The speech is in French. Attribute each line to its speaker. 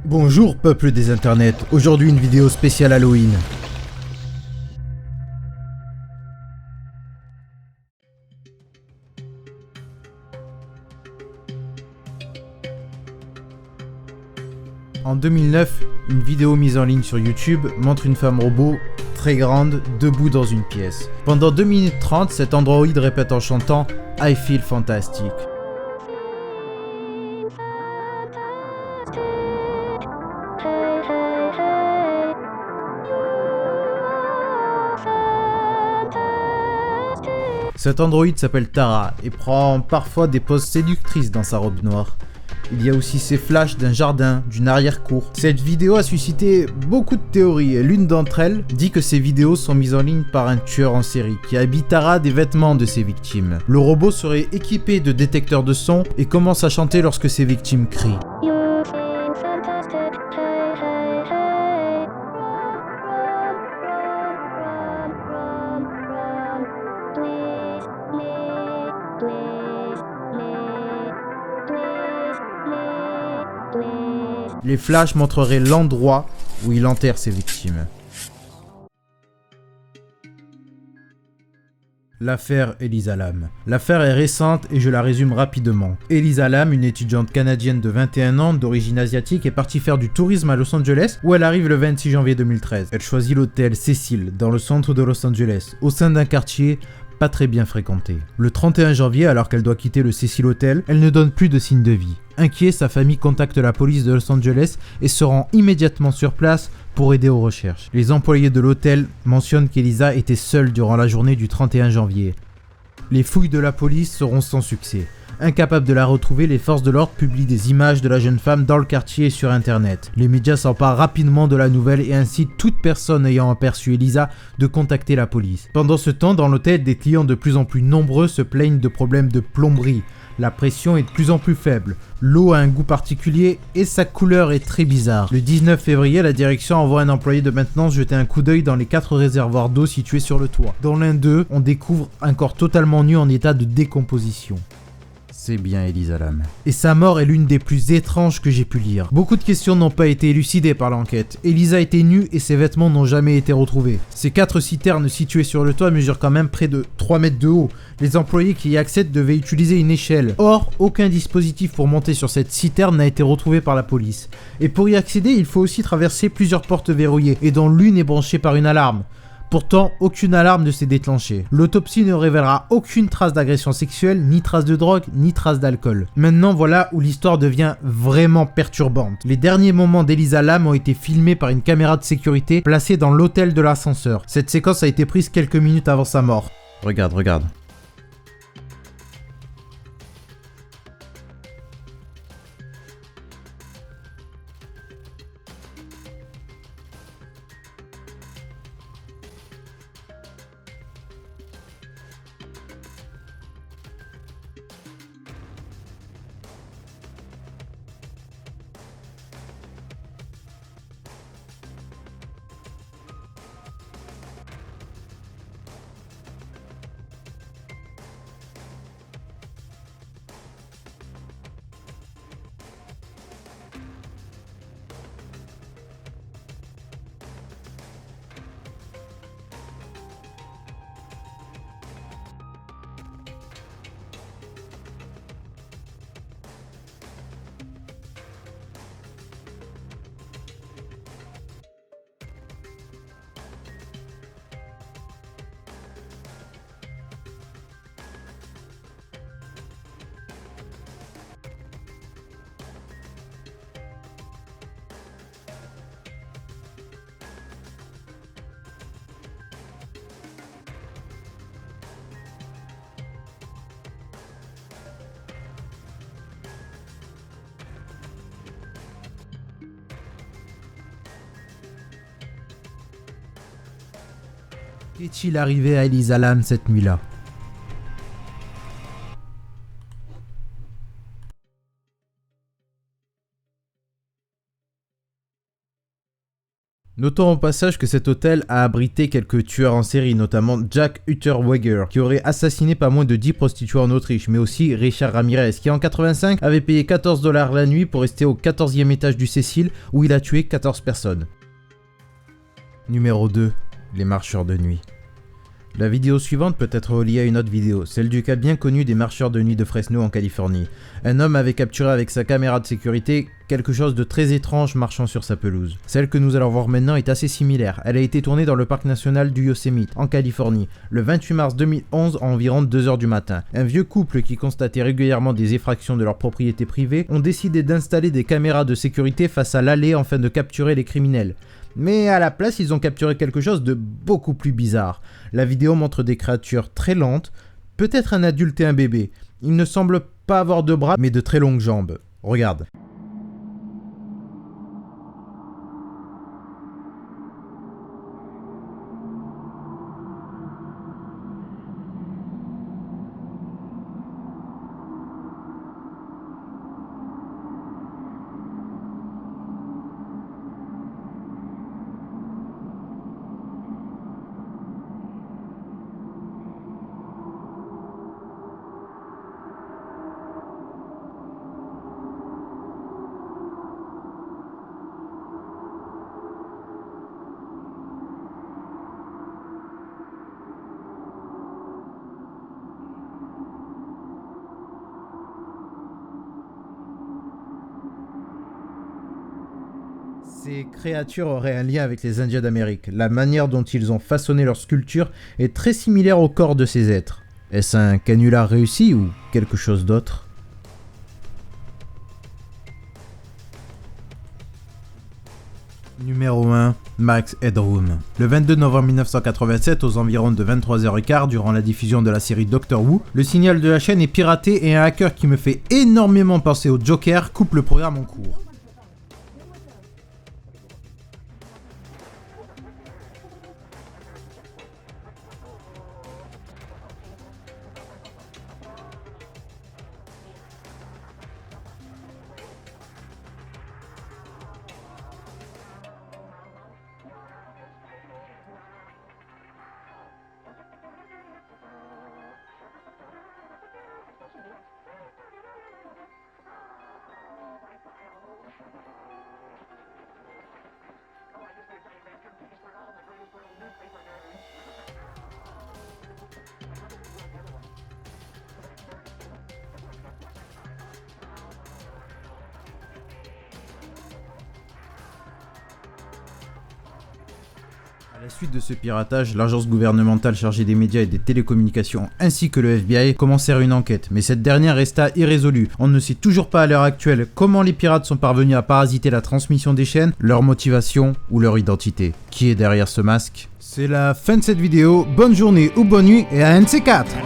Speaker 1: Bonjour peuple des internets, aujourd'hui une vidéo spéciale Halloween. En 2009, une vidéo mise en ligne sur YouTube montre une femme robot très grande debout dans une pièce. Pendant 2 minutes 30, cet androïde répète en chantant « I feel fantastic ». Cet androïde s'appelle Tara et prend parfois des poses séductrices dans sa robe noire. Il y a aussi ces flashs d'un jardin, d'une arrière-cour. Cette vidéo a suscité beaucoup de théories et l'une d'entre elles dit que ces vidéos sont mises en ligne par un tueur en série qui habille Tara des vêtements de ses victimes. Le robot serait équipé de détecteurs de son et commence à chanter lorsque ses victimes crient. Les flashs montreraient l'endroit où il enterre ses victimes. L'affaire Elisa Lam. L'affaire est récente et je la résume rapidement. Elisa Lam, une étudiante canadienne de 21 ans d'origine asiatique, est partie faire du tourisme à Los Angeles où elle arrive le 26 janvier 2013. Elle choisit l'hôtel Cecil dans le centre de Los Angeles, au sein d'un quartier pas très bien fréquenté. Le 31 janvier, alors qu'elle doit quitter le Cecil Hotel, elle ne donne plus de signe de vie. Inquiet, sa famille contacte la police de Los Angeles et se rend immédiatement sur place pour aider aux recherches. Les employés de l'hôtel mentionnent qu'Elisa était seule durant la journée du 31 janvier. Les fouilles de la police seront sans succès. Incapables de la retrouver, les forces de l'ordre publient des images de la jeune femme dans le quartier et sur internet. Les médias s'emparent rapidement de la nouvelle et incitent toute personne ayant aperçu Elisa de contacter la police. Pendant ce temps, dans l'hôtel, des clients de plus en plus nombreux se plaignent de problèmes de plomberie. La pression est de plus en plus faible, l'eau a un goût particulier et sa couleur est très bizarre. Le 19 février, la direction envoie un employé de maintenance jeter un coup d'œil dans les 4 réservoirs d'eau situés sur le toit. Dans l'un d'eux, on découvre un corps totalement nu en état de décomposition. C'est bien Elisa Lam. Et sa mort est l'une des plus étranges que j'ai pu lire. Beaucoup de questions n'ont pas été élucidées par l'enquête. Elisa était nue et ses vêtements n'ont jamais été retrouvés. Ces 4 citernes situées sur le toit mesurent quand même près de 3 mètres de haut. Les employés qui y accèdent devaient utiliser une échelle. Or, aucun dispositif pour monter sur cette citerne n'a été retrouvé par la police. Et pour y accéder, il faut aussi traverser plusieurs portes verrouillées, et dont l'une est branchée par une alarme. Pourtant, aucune alarme ne s'est déclenchée. L'autopsie ne révélera aucune trace d'agression sexuelle, ni trace de drogue, ni trace d'alcool. Maintenant, voilà où l'histoire devient vraiment perturbante. Les derniers moments d'Elisa Lam ont été filmés par une caméra de sécurité placée dans l'hôtel de l'ascenseur. Cette séquence a été prise quelques minutes avant sa mort. Regarde. Qu'est-il arrivé à Elisa Lam cette nuit-là? Notons au passage que cet hôtel a abrité quelques tueurs en série, notamment Jack Unterweger, qui aurait assassiné pas moins de 10 prostituées en Autriche, mais aussi Richard Ramirez, qui en 85 avait payé 14 $ la nuit pour rester au 14e étage du Cecil, où il a tué 14 personnes. Numéro 2. Les marcheurs de nuit. La vidéo suivante peut être reliée à une autre vidéo, celle du cas bien connu des marcheurs de nuit de Fresno en Californie. Un homme avait capturé avec sa caméra de sécurité quelque chose de très étrange marchant sur sa pelouse. Celle que nous allons voir maintenant est assez similaire. Elle a été tournée dans le parc national du Yosemite, en Californie, le 28 mars 2011 à environ 2 h du matin. Un vieux couple qui constatait régulièrement des effractions de leur propriété privée ont décidé d'installer des caméras de sécurité face à l'allée afin de capturer les criminels. Mais à la place, ils ont capturé quelque chose de beaucoup plus bizarre. La vidéo montre des créatures très lentes, peut-être un adulte et un bébé. Ils ne semblent pas avoir de bras, mais de très longues jambes. Regarde. Ces créatures auraient un lien avec les Indiens d'Amérique. La manière dont ils ont façonné leur sculpture est très similaire au corps de ces êtres. Est-ce un canular réussi ou quelque chose d'autre ? Numéro 1. Max Headroom. Le 22 novembre 1987, aux environs de 23h15, durant la diffusion de la série Doctor Who, le signal de la chaîne est piraté et un hacker qui me fait énormément penser au Joker coupe le programme en cours. À la suite de ce piratage, l'agence gouvernementale chargée des médias et des télécommunications ainsi que le FBI commencèrent une enquête, mais cette dernière resta irrésolue. On ne sait toujours pas à l'heure actuelle comment les pirates sont parvenus à parasiter la transmission des chaînes, leur motivation ou leur identité. Qui est derrière ce masque ? C'est la fin de cette vidéo, bonne journée ou bonne nuit et à un de ces quatre.